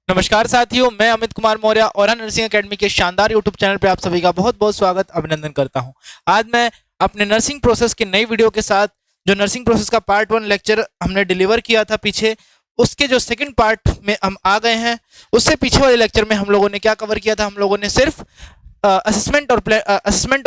नमस्कार साथियों, मैं अमित कुमार मौर्य और नर्सिंग एकेडमी के शानदार यूट्यूब चैनल पे आप सभी का बहुत बहुत स्वागत अभिनंदन करता हूं। आज मैं अपने नर्सिंग प्रोसेस की नई वीडियो के साथ जो नर्सिंग प्रोसेस का पार्ट 1 लेक्चर हमने डिलीवर किया था पीछे, उसके जो सेकंड पार्ट में हम आ गए हैं। उससे पीछे वाले लेक्चर में हम लोगों ने क्या कवर किया था? हम लोगों ने सिर्फ असेसमेंट और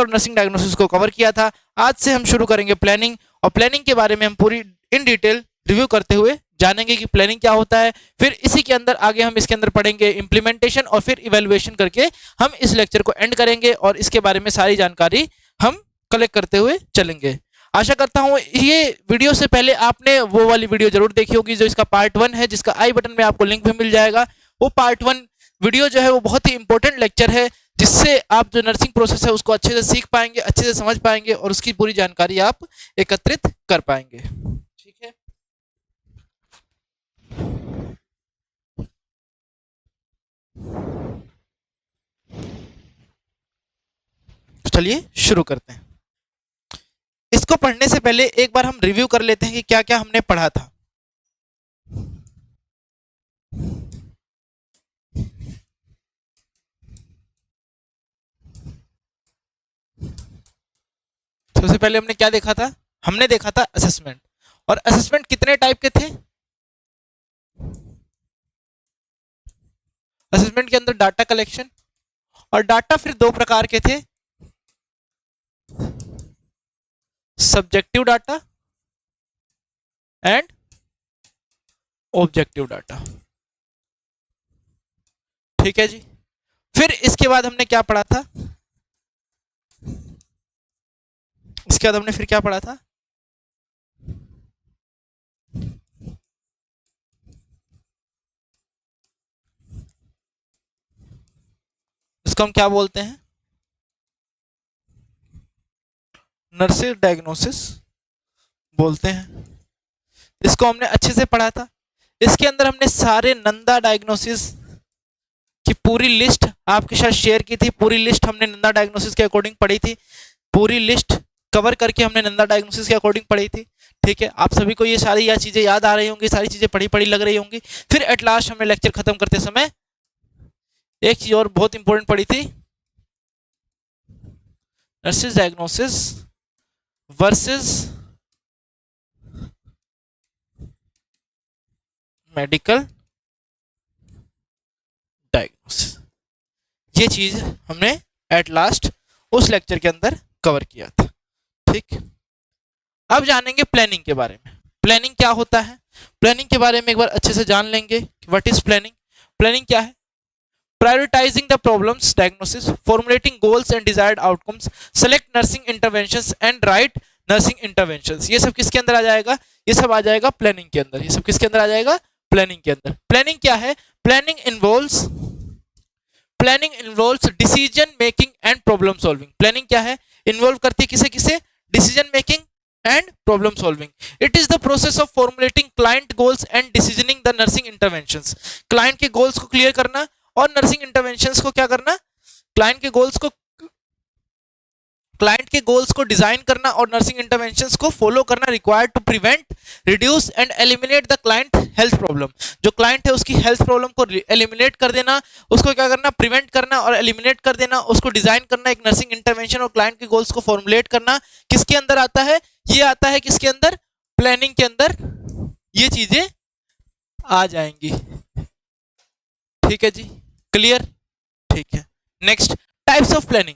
नर्सिंग डायग्नोसिस को कवर किया था। आज से हम शुरू करेंगे प्लानिंग, और प्लानिंग के बारे में हम पूरी इन डिटेल रिव्यू करते हुए जानेंगे कि प्लानिंग क्या होता है। फिर इसी के अंदर आगे हम इसके अंदर पढ़ेंगे इंप्लीमेंटेशन, और फिर इवैल्यूएशन करके हम इस लेक्चर को एंड करेंगे और इसके बारे में सारी जानकारी हम कलेक्ट करते हुए चलेंगे। आशा करता हूं ये वीडियो से पहले आपने वो वाली वीडियो जरूर देखी होगी जो इसका पार्ट 1 है, जिसका आई बटन में आपको लिंक भी मिल जाएगा। वो पार्ट 1 वीडियो जो है वो बहुत ही इंपॉर्टेंट लेक्चर है, जिससे आप जो नर्सिंग प्रोसेस है उसको अच्छे से सीख पाएंगे, अच्छे से समझ पाएंगे और उसकी पूरी जानकारी आप एकत्रित कर पाएंगे। ठीक है, चलिए शुरू करते हैं। इसको पढ़ने से पहले एक बार हम रिव्यू कर लेते हैं कि क्या क्या हमने पढ़ा था। सबसे पहले हमने क्या देखा था? हमने देखा था असेसमेंट। और असेसमेंट कितने टाइप के थे? असेसमेंट के अंदर डाटा कलेक्शन, और डाटा फिर दो प्रकार के थे, subjective data and objective data. ठीक है जी। फिर इसके बाद हमने क्या पढ़ा था? इसके बाद हमने फिर क्या पढ़ा था? इसको हम क्या बोलते हैं? नर्सिंग डायग्नोसिस बोलते हैं। इसको हमने अच्छे से पढ़ा था। इसके अंदर हमने सारे नंदा डायग्नोसिस की पूरी लिस्ट आपके साथ शेयर की थी। पूरी लिस्ट हमने नंदा डायग्नोसिस के अकॉर्डिंग पढ़ी थी। पूरी लिस्ट कवर करके हमने नंदा डायग्नोसिस के अकॉर्डिंग पढ़ी थी। ठीक है, आप सभी को ये सारी चीजें याद आ रही होंगी, सारी चीजें पढ़ी पढ़ी लग रही होंगी। फिर एट लास्ट हमने लेक्चर खत्म करते समय एक चीज और बहुत इंपॉर्टेंट पढ़ी थी, nurses diagnosis versus medical diagnosis. ये चीज हमने एट लास्ट उस लेक्चर के अंदर कवर किया था। ठीक, अब जानेंगे प्लानिंग के बारे में। प्लानिंग क्या होता है? प्लानिंग के बारे में एक बार अच्छे से जान लेंगे। What is planning? प्लानिंग क्या है? Prioritizing the problems diagnosis, formulating goals and desired outcomes, select nursing interventions and write nursing interventions। ये सब किसके अंदर आ जाएगा? ये सब आ जाएगा प्लानिंग के अंदर। ये सब किसके अंदर आ जाएगा? प्लानिंग के अंदर। प्लानिंग क्या है? Planning involves decision making and problem solving. Planning क्या है? इन्वॉल्व करती है किसे किसे? Decision making and problem solving. It is the process of formulating client goals and decisioning the nursing interventions. Client के गोल्स को क्लियर करना और नर्सिंग इंटरवेंशंस को क्या करना? क्लाइंट के गोल्स को डिजाइन करना और नर्सिंग इंटरवेंशंस को फॉलो करना, required to prevent, reduce and eliminate the client health problem. जो क्लाइंट है उसकी हेल्थ प्रॉब्लम को एलिमिनेट कर देना, उसको क्या करना? प्रिवेंट करना और एलिमिनेट कर देना, उसको डिजाइन करना एक नर्सिंग इंटरवेंशन, और क्लाइंट के गोल्स को फॉर्मुलेट करना किसके अंदर आता है? ये आता है किसके अंदर? प्लानिंग के अंदर ये चीजें आ जाएंगी। ठीक है जी, क्लियर? ठीक है। Next, types of planning.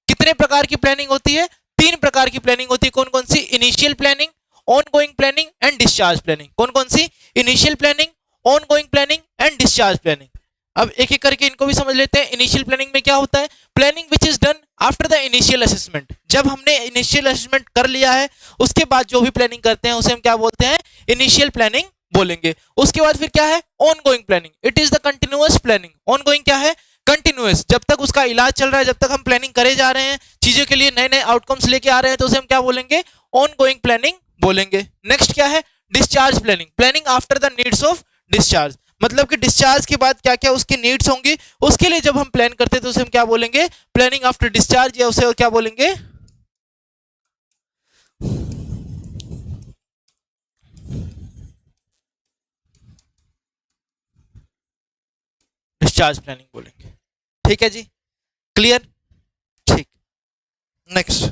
कितने प्रकार की प्लानिंग होती है? 3 प्रकार की प्लानिंग होती है। कौन कौन सी? Initial planning, ongoing planning and discharge planning. कौन कौन सी? Initial planning, ongoing planning and discharge planning. अब एक एक करके इनको भी समझ लेते हैं। इनिशियल प्लानिंग में क्या होता है? Planning which is done after the initial assessment. जब हमने इनिशियल असेसमेंट कर लिया है उसके बाद जो भी प्लानिंग करते हैं उसे हम क्या बोलते हैं? इनिशियल प्लानिंग बोलेंगे। उसके बाद फिर क्या है? Ongoing planning. It is the continuous planning. Ongoing क्या है? कंटिन्यूअस। जब तक उसका इलाज चल रहा है, जब तक हम प्लानिंग करे जा रहे हैं, चीजों के लिए नए नए आउटकम्स लेके आ रहे हैं, तो उसे हम क्या बोलेंगे? ऑनगोइंग प्लानिंग बोलेंगे। नेक्स्ट क्या है? Discharge planning. Planning after the needs of discharge. मतलब कि डिस्चार्ज के बाद क्या क्या उसकी नीड्स होंगी, उसके लिए जब हम प्लान करते हैं तो उसे हम क्या बोलेंगे? प्लानिंग आफ्टर डिस्चार्ज, या उसे क्या बोलेंगे? डिस्चार्ज प्लानिंग बोलेंगे। ठीक है जी, क्लियर? ठीक, नेक्स्ट।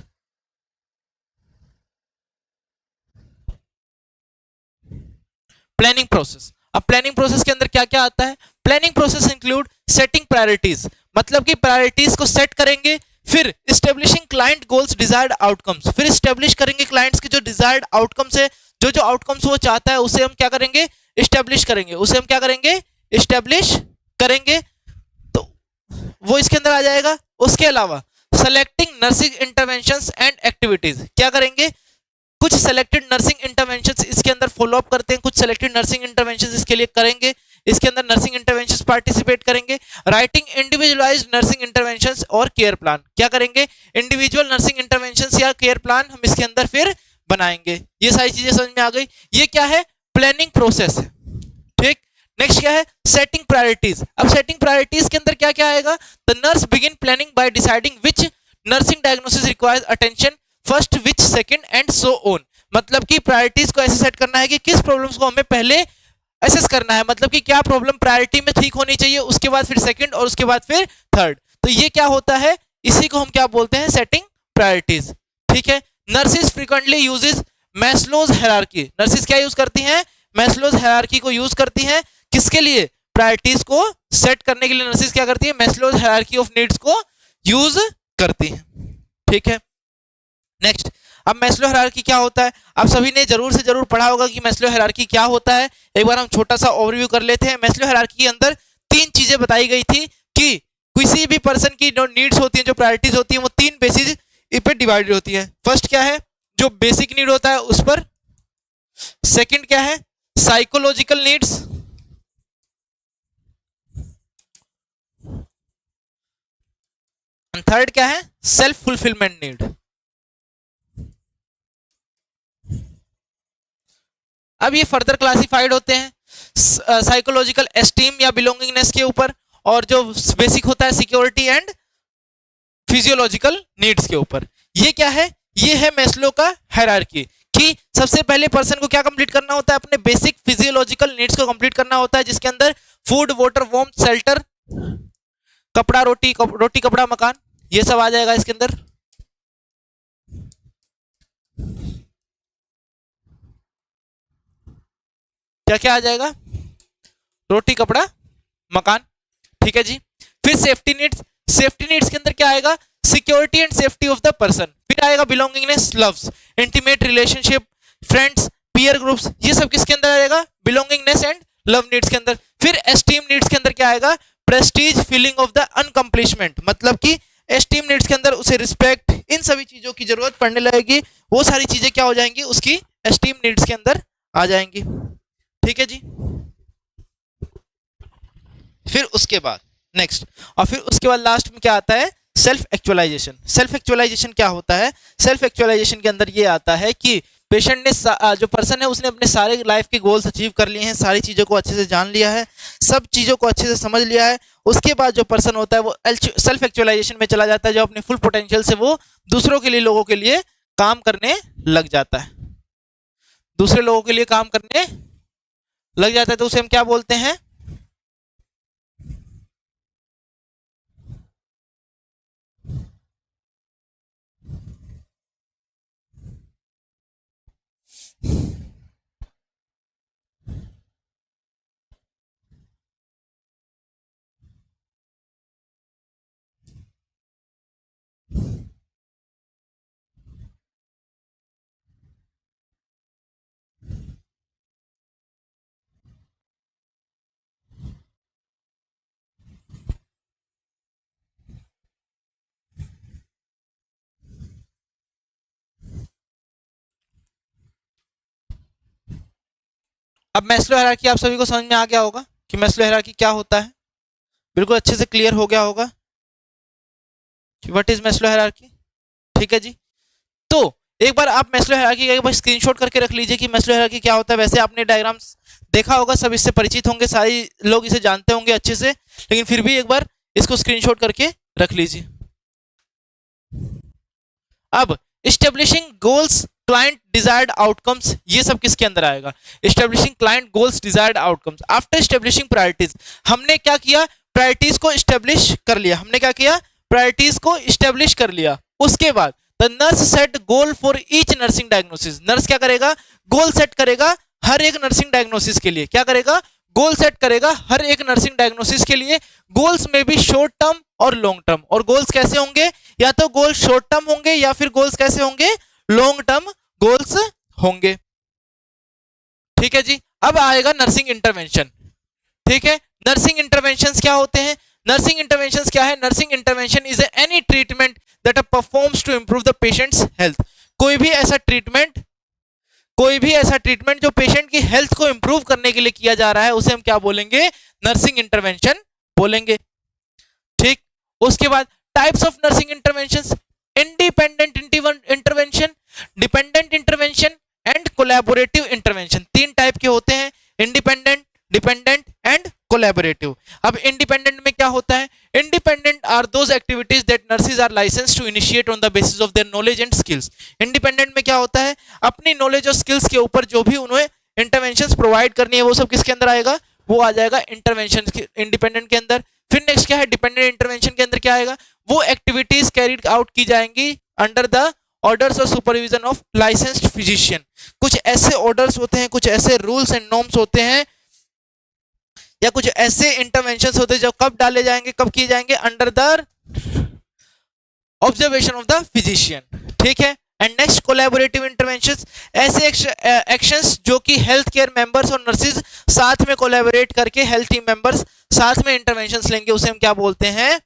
Planning process. अब प्लानिंग प्रोसेस के अंदर क्या क्या आता है? Planning process include setting priorities, मतलब कि प्रायोरिटीज को सेट करेंगे, फिर establishing client goals desired outcomes, फिर स्टेब्लिश करेंगे क्लाइंट्स के जो डिजायर्ड आउटकम्स है, जो जो आउटकम्स वो चाहता है उसे हम क्या करेंगे? स्टेब्लिश करेंगे, उसे हम क्या करेंगे? स्टेब्लिश करेंगे। तो वो इसके अंदर आ जाएगा। उसके अलावा selecting nursing interventions and activities, क्या करेंगे? कुछ सेलेक्टेड नर्सिंग इंटरवेंशंस इसके अंदर फॉलो अप करते हैं, कुछ सेलेक्टेड नर्सिंग इंटरवेंशंस इसके लिए करेंगे, इसके अंदर नर्सिंग इंटरवेंशंस पार्टिसिपेट करेंगे। राइटिंग इंडिविजुअलाइज्ड नर्सिंग इंटरवेंशंस और केयर प्लान, क्या करेंगे? इंडिविजुअल नर्सिंग इंटरवेंशंस या केयर प्लान हम इसके अंदर फिर बनाएंगे। ये सारी चीजें समझ में आ गई। ये क्या है? प्लानिंग प्रोसेस है। ठीक, नेक्स्ट क्या है? Setting priorities. अब सेटिंग प्रायोरिटीज के अंदर क्या क्या आएगा? The nurse begin planning by deciding which nursing diagnosis requires attention first, which second and so on. मतलब कि प्रायोरिटीज को ऐसे सेट करना है कि किस प्रॉब्लम्स को हमें पहले असेस करना है, मतलब कि क्या प्रॉब्लम प्रायोरिटी में ठीक होनी चाहिए, उसके बाद फिर सेकंड और उसके बाद फिर थर्ड। तो ये क्या होता है? इसी को हम क्या बोलते हैं? Setting priorities. ठीक है। Nurses frequently uses Maslow's hierarchy. Nurses क्या यूज करती हैं? मैस्लोज हायरार्की को यूज करती हैं। किसके लिए? प्रायोरिटीज को सेट करने के लिए नर्सिस क्या करती है? मैस्लोज हायरार्की ऑफ नीड्स को यूज करती हैं। ठीक है। नेक्स्ट, अब मैस्लो हायरार्की क्या होता है? आप सभी ने जरूर से जरूर पढ़ा होगा कि मैस्लो हायरार्की क्या होता है। एक बार हम छोटा सा ओवरव्यू कर लेते हैं। मैस्लो हायरार्की के अंदर तीन चीजें बताई गई थी कि किसी भी पर्सन की जो नीड्स होती हैं, जो प्रायोरिटीज होती हैं, वो तीन बेसिस पे डिवाइडेड होती है। फर्स्ट क्या है? जो बेसिक नीड होता है उस पर। सेकंड क्या है? Psychological needs. थर्ड क्या है? Self fulfilment need. अब ये फर्दर क्लासिफाइड होते हैं साइकोलॉजिकल एस्टीम या बिलोंगिंगनेस के ऊपर, और जो बेसिक होता है सिक्योरिटी एंड फिजियोलॉजिकल नीड्स के ऊपर। ये क्या है? ये है मैस्लो का हायरार्की कि सबसे पहले पर्सन को क्या कंप्लीट करना होता है? अपने बेसिक फिजियोलॉजिकल नीड्स को कंप्लीट करना होता है, जिसके अंदर फूड, वाटर, वार्मथ, शेल्टर, कपड़ा, रोटी कपड़ा, मकान, ये सब आ जाएगा इसके अंदर। क्या क्या आ जाएगा? रोटी, कपड़ा, मकान। ठीक है जी। फिर सेफ्टी नीड्स। सेफ्टी नीड्स के अंदर क्या आएगा? Security and safety of the person. फिर आएगा belongingness, loves, intimate relationship, friends, peer groups, ये सब किसके अंदर आएगा? बिलोंगिंगनेस एंड लव नीड्स के अंदर। फिर एस्टीम नीड्स के अंदर क्या आएगा? प्रेस्टीज, फीलिंग ऑफ द अनकम्प्लिशमेंट, मतलब कि एस्टीम नीड्स के अंदर उसे रिस्पेक्ट, इन सभी चीजों की जरूरत पड़ने लगेगी। वो सारी चीजें क्या हो जाएंगी? उसकी एस्टीम नीड्स के अंदर आ जाएंगी। ठीक है जी। फिर उसके बाद नेक्स्ट, और फिर उसके बाद लास्ट में क्या आता है? Self actualisation. सेल्फ एक्चुअलाइजेशन क्या होता है? सेल्फ एक्चुअलाइजेशन के अंदर ये आता है कि पेशेंट ने, जो पर्सन है, उसने अपने सारे लाइफ के गोल्स अचीव कर लिए हैं, सारी चीज़ों को अच्छे से जान लिया है, सब चीज़ों को अच्छे से समझ लिया है। उसके बाद जो पर्सन होता है वो सेल्फ एक्चुअलाइजेशन में चला जाता है, जो अपने फुल पोटेंशियल से वो दूसरों के लिए, लोगों के लिए काम करने लग जाता है, दूसरे लोगों के लिए काम करने लग जाता है। तो उसे हम क्या बोलते हैं? अब मैस्लो हायरार्की आप सभी को समझ में आ गया होगा कि मैस्लो हायरार्की क्या होता है। बिल्कुल अच्छे से क्लियर हो गया होगा कि व्हाट इज मैस्लो हायरार्की। ठीक है जी। तो एक बार आप मैस्लो हायरार्की का एक बार स्क्रीनशॉट करके रख लीजिए कि मैस्लो हायरार्की क्या होता है। वैसे आपने डायग्राम्स देखा होगा, सब इससे परिचित होंगे, सारे लोग इसे जानते होंगे अच्छे से, लेकिन फिर भी एक बार इसको स्क्रीनशॉट करके रख लीजिए। अब establishing goals, client desired outcomes, ये सब किसके अंदर आएगा? Establishing client goals, desired outcomes. After establishing priorities, हमने क्या किया? प्रायोरिटीज को स्टेब्लिश कर लिया, हमने क्या किया, प्रायोरिटीज को स्टेब्लिश कर लिया। उसके बाद the nurse set goal for each nursing diagnosis, nurse क्या करेगा, गोल सेट करेगा हर एक नर्सिंग डायग्नोसिस के लिए, क्या करेगा, गोल सेट करेगा हर एक नर्सिंग डायग्नोसिस के लिए। गोल्स में भी शॉर्ट टर्म और लॉन्ग टर्म, और गोल्स कैसे होंगे, या तो गोल शॉर्ट टर्म होंगे या फिर गोल्स कैसे होंगे, लॉन्ग टर्म गोल्स होंगे। ठीक है जी। अब आएगा नर्सिंग इंटरवेंशन। ठीक है, नर्सिंग इंटरवेंशंस क्या होते हैं, नर्सिंग इंटरवेंशंस क्या है, nursing intervention is any treatment that performs to improve the patient's health. कोई भी ऐसा ट्रीटमेंट जो पेशेंट की हेल्थ को इंप्रूव करने के लिए किया जा रहा है, उसे हम क्या बोलेंगे, नर्सिंग इंटरवेंशन बोलेंगे। ठीक, उसके बाद types of nursing interventions, independent intervention, dependent intervention and collaborative intervention. तीन टाइप के होते हैं, इंडिपेंडेंट, डिपेंडेंट एंड कोलैबोरेटिव। अब इंडिपेंडेंट में क्या होता है, independent are those activities that nurses are licensed to initiate on the basis of their knowledge and skills. Independent में क्या होता है, अपनी नॉलेज और स्किल्स के ऊपर जो भी उन्हें इंटरवेंशंस प्रोवाइड करनी है वो सब किसके अंदर आएगा, वो आ जाएगा इंटरवेंशन इंडिपेंडेंट के अंदर। फिर नेक्स्ट क्या है, डिपेंडेंट इंटरवेंशन के अंदर क्या आएगा, वो एक्टिविटीज कैरीड आउट की जाएंगी अंडर द ऑर्डर्स और सुपरविजन ऑफ लाइसेंस्ड फिजिशियन। कुछ ऐसे ऑर्डर्स होते हैं, कुछ ऐसे रूल्स एंड नॉर्म्स होते हैं, या कुछ ऐसे इंटरवेंशंस होते हैं जो कब डाले जाएंगे, कब किए जाएंगे, under the observation of the physician. ठीक है। एंड नेक्स्ट कोलैबोरेटिव इंटरवेंशंस, ऐसे एक्शंस जो कि हेल्थ केयर मेंबर्स और नर्सेज साथ में कोलैबोरेट करके हेल्थ टीम मेंबर्स साथ में इंटरवेंशंस लेंगे, उसे हम क्या बोलते हैं,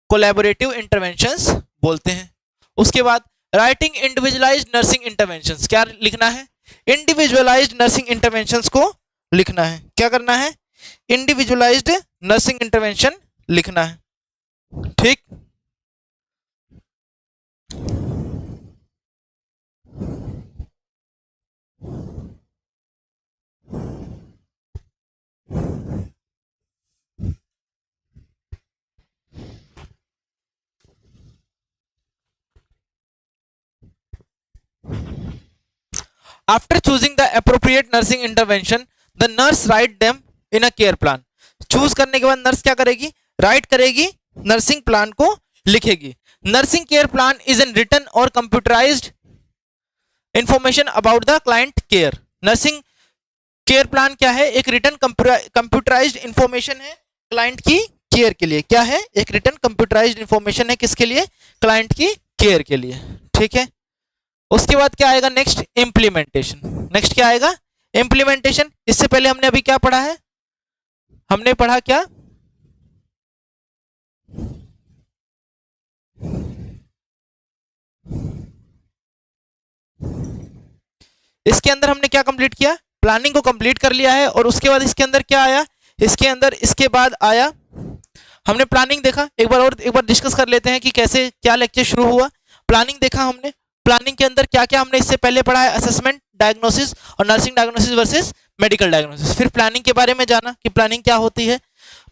कोलैबोरेटिव इंटरवेंशंस बोलते हैं। उसके बाद राइटिंग इंडिविजुअलाइज्ड नर्सिंग इंटरवेंशंस, क्या लिखना है, इंडिविजुअलाइज्ड नर्सिंग इंटरवेंशंस को लिखना है, क्या करना है, इंडिविजुअलाइज्ड नर्सिंग इंटरवेंशन लिखना है। ठीक, after choosing the appropriate nursing intervention the nurse write them in a care plan. Choose करने के बाद नर्स क्या करेगी, राइट करेगी, नर्सिंग प्लान को लिखेगी। Nursing care plan is an written और computerized information about the client care. Nursing care plan क्या है, एक रिटन कंप्यूटराइज्ड इंफॉर्मेशन है क्लाइंट की केयर के लिए। क्या है, एक रिटन कंप्यूटराइज्ड इंफॉर्मेशन है किसके लिए, क्लाइंट की केयर के लिए। ठीक है। उसके बाद क्या आएगा, नेक्स्ट इंप्लीमेंटेशन। नेक्स्ट क्या आएगा, इंप्लीमेंटेशन। इससे पहले हमने अभी क्या पढ़ा है, हमने पढ़ा क्या, इसके अंदर हमने क्या कंप्लीट किया, प्लानिंग को कंप्लीट कर लिया है। और उसके बाद इसके अंदर क्या आया, इसके अंदर इसके बाद आया, हमने प्लानिंग देखा, एक बार डिस्कस कर लेते हैं कि कैसे क्या लेक्चर शुरू हुआ। प्लानिंग देखा हमने, प्लानिंग के अंदर क्या क्या हमने इससे पहले पढ़ा है, असेसमेंट, डायग्नोसिस और nursing diagnosis versus medical diagnosis. फिर प्लानिंग के बारे में जाना कि प्लानिंग क्या होती है।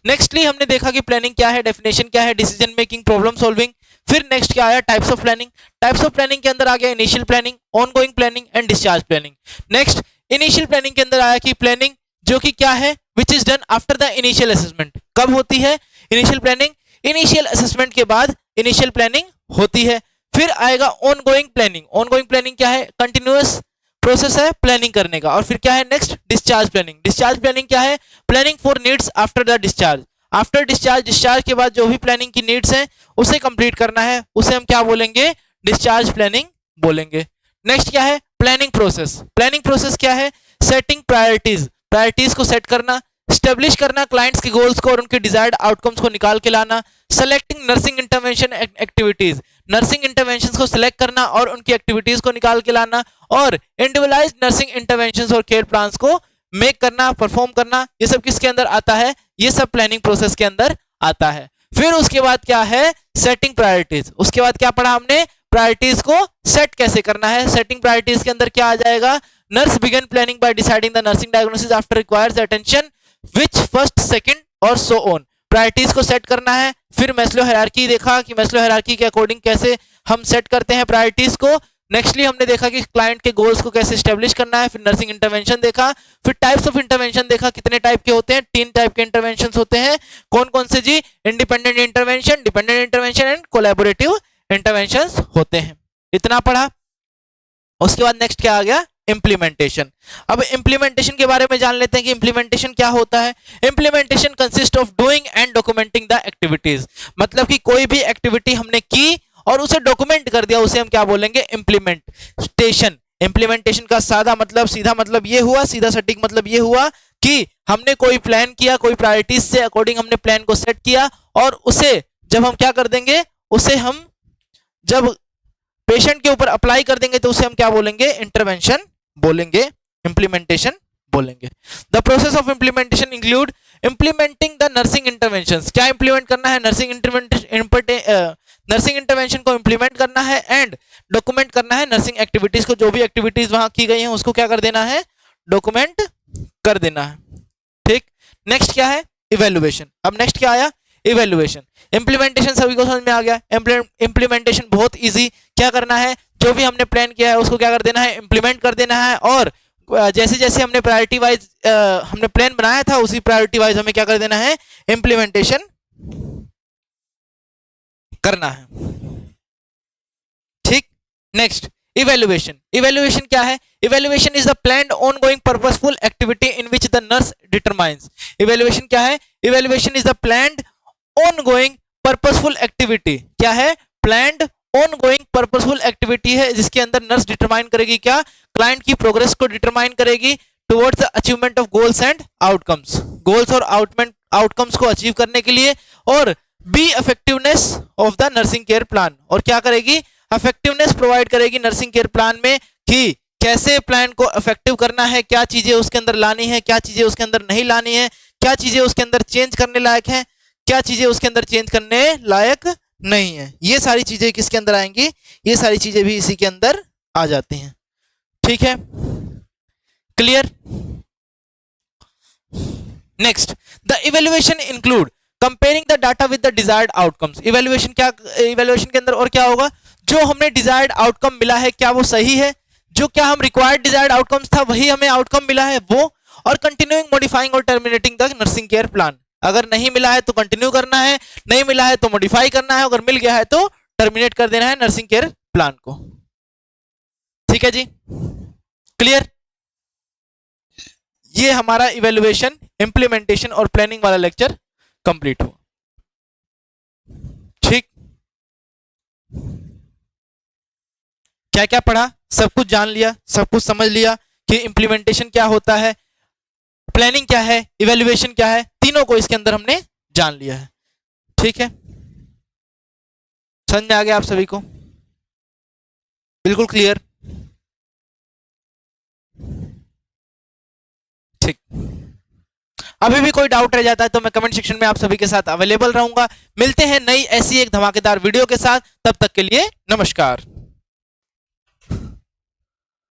नेक्स्टली हमने देखा कि प्लानिंग क्या है, डेफिनेशन क्या है, डिसीजन मेकिंग, प्रॉब्लम सॉल्विंग। फिर नेक्स्ट क्या आया, types of planning. Types of planning के अंदर आ गया initial planning, ongoing planning and discharge planning. Next initial planning के अंदर आया कि प्लानिंग जो कि क्या है, which is done after the initial assessment. कब होती है इनिशियल प्लानिंग, इनिशियल असेसमेंट के बाद इनिशियल प्लानिंग होती है। फिर आएगा ऑनगोइंग प्लानिंग। ऑनगोइंग प्लानिंग क्या है, कंटिन्यूअस प्रोसेस है प्लानिंग करने का। और फिर क्या है next, discharge planning. Discharge planning क्या है, planning for needs after the discharge. After discharge, discharge के बाद जो भी प्लानिंग की नीड्स हैं उसे कंप्लीट करना है, उसे हम क्या बोलेंगे, डिस्चार्ज प्लानिंग बोलेंगे। नेक्स्ट क्या है, प्लानिंग प्रोसेस। प्लानिंग प्रोसेस क्या है, सेटिंग प्रायोरिटीज, प्रायोरिटीज को सेट करना, स्टेब्लिश करना क्लाइंट्स के गोल्स को और उनके डिजायर्ड आउटकम्स को निकाल के लाना, selecting nursing intervention activities, nursing interventions को सिलेक्ट करना और उनकी एक्टिविटीज को निकाल के लाना, और इंडिविजुअलाइज्ड नर्सिंग इंटरवेंशंस और केयर प्लान्स को मेक करना, परफॉर्म करना। ये सब किसके अंदर आता है, ये सब प्लानिंग प्रोसेस के अंदर आता है। फिर उसके बाद क्या है, सेटिंग प्रायोरिटीज। उसके बाद क्या पढ़ा हमने, प्रायोरिटीज को सेट कैसे करना है। सेटिंग प्रायोरिटीज के अंदर क्या आ जाएगा, nurse begin planning by deciding the nursing diagnosis after requires attention which first, second और सो ऑन। प्रायोरिटीज को सेट करना है। फिर मैस्लो हायरार्की देखा कि मैस्लो हायरार्की के अकॉर्डिंग कैसे हम सेट करते हैं प्रायोरिटीज को। नेक्स्टली हमने देखा कि क्लाइंट के गोल्स को कैसे स्टेब्लिश करना है, फिर नर्सिंग इंटरवेंशन देखा, फिर टाइप्स ऑफ इंटरवेंशन देखा, कितने टाइप के होते हैं, 3 टाइप के इंटरवेंशन होते हैं, कौन कौन से जी, independent intervention, dependent intervention and collaborative intervention होते हैं। इतना पढ़ा। उसके बाद नेक्स्ट क्या आ गया, इंप्लीमेंटेशन। अब इंप्लीमेंटेशन के बारे में जान लेते हैं कि इंप्लीमेंटेशन क्या होता है। Implementation consist of doing and documenting the activities, मतलब कि कोई भी एक्टिविटी हमने की और उसे डॉक्यूमेंट कर दिया, उसे हम क्या बोलेंगे, इंप्लीमेंटेशन। इंप्लीमेंटेशन का सादा मतलब, सीधा मतलब ये हुआ, सीधा सटीक मतलब ये हुआ कि हमने कोई प्लान किया, कोई प्रायोरिटीज से अकॉर्डिंग हमने प्लान को सेट किया और उसे जब हम क्या कर देंगे, उसे हम जब पेशेंट के ऊपर अप्लाई कर देंगे तो उसे हम क्या बोलेंगे, इंटरवेंशन बोलेंगे, इंप्लीमेंटेशन बोलेंगे। The process of implementation include implementing the nursing interventions, क्या इंप्लीमेंट करना है, नर्सिंग इंटरवेंशन को इंप्लीमेंट करना है एंड डॉक्यूमेंट करना है नर्सिंग एक्टिविटीज को, जो भी एक्टिविटीज वहां की गई हैं उसको क्या कर देना है, डॉक्यूमेंट कर देना है। ठीक, नेक्स्ट क्या है, इवैल्यूएशन। अब नेक्स्ट क्या आया, इवैल्यूएशन। इंप्लीमेंटेशन सभी को समझ में आ गया। इंप्लीमेंटेशन बहुत इजी, क्या करना है, जो भी हमने प्लान किया है उसको क्या कर देना है, इंप्लीमेंट कर देना है और जैसे जैसे हमने प्रायोरिटी वाइज हमने प्लान बनाया था उसी प्रायोरिटी वाइज हमें क्या कर देना है, इंप्लीमेंटेशन करना है। ठीक, नेक्स्ट इवैल्यूएशन। इवैल्यूएशन क्या है, evaluation is the planned ongoing purposeful activity in which the nurse determines. Evaluation क्या है, evaluation is the planned ongoing purposeful activity, क्या है, प्लान्ड ऑनगोइंग पर्पसफुल एक्टिविटी है जिसके अंदर नर्स डिटरमाइन करेगी क्या, क्लाइंट की प्रोग्रेस को डिटरमाइन करेगी towards the achievement of goals and outcomes, goals और आउटकम्स को अचीव करने के लिए, और be effectiveness of the nursing care plan, और क्या करेगी, इफेक्टिवनेस प्रोवाइड करेगी नर्सिंग केयर प्लान में कि कैसे प्लान को इफेक्टिव करना है, क्या चीजें उसके अंदर लानी है, क्या चीजें उसके अंदर नहीं लानी है, क्या चीजें उसके अंदर चेंज करने लायक है, क्या चीजें उसके अंदर चेंज करने लायक नहीं है। ये सारी चीजें किसके अंदर आएंगी, ये सारी चीजें भी इसी के अंदर आ जाती हैं। ठीक है, clear. Next, the evaluation include comparing the data with the desired outcomes. Evaluation क्या, इवैल्यूएशन के अंदर और क्या होगा, जो हमने डिजायर्ड आउटकम मिला है क्या वो सही है, जो क्या हम रिक्वायर्ड डिजायर्ड आउटकम्स था वही हमें आउटकम मिला है वो, और कंटिन्यूइंग मॉडिफाइंग और terminating the nursing care plan. अगर नहीं मिला है तो कंटिन्यू करना है, नहीं मिला है तो मॉडिफाई करना है, अगर मिल गया है तो टर्मिनेट कर देना है नर्सिंग केयर प्लान को। ठीक है जी, क्लियर। ये हमारा इवैल्यूएशन, इंप्लीमेंटेशन और प्लानिंग वाला लेक्चर कंप्लीट हुआ। ठीक, क्या क्या पढ़ा, सब कुछ जान लिया, सब कुछ समझ लिया कि इंप्लीमेंटेशन क्या होता है, प्लानिंग क्या है, इवैल्यूएशन क्या है, तीनों को इसके अंदर हमने जान लिया है। ठीक है, समझ में आ गया आप सभी को, बिल्कुल क्लियर। ठीक, अभी भी कोई डाउट रह जाता है तो मैं कमेंट सेक्शन में आप सभी के साथ अवेलेबल रहूंगा। मिलते हैं नई ऐसी एक धमाकेदार वीडियो के साथ, तब तक के लिए नमस्कार।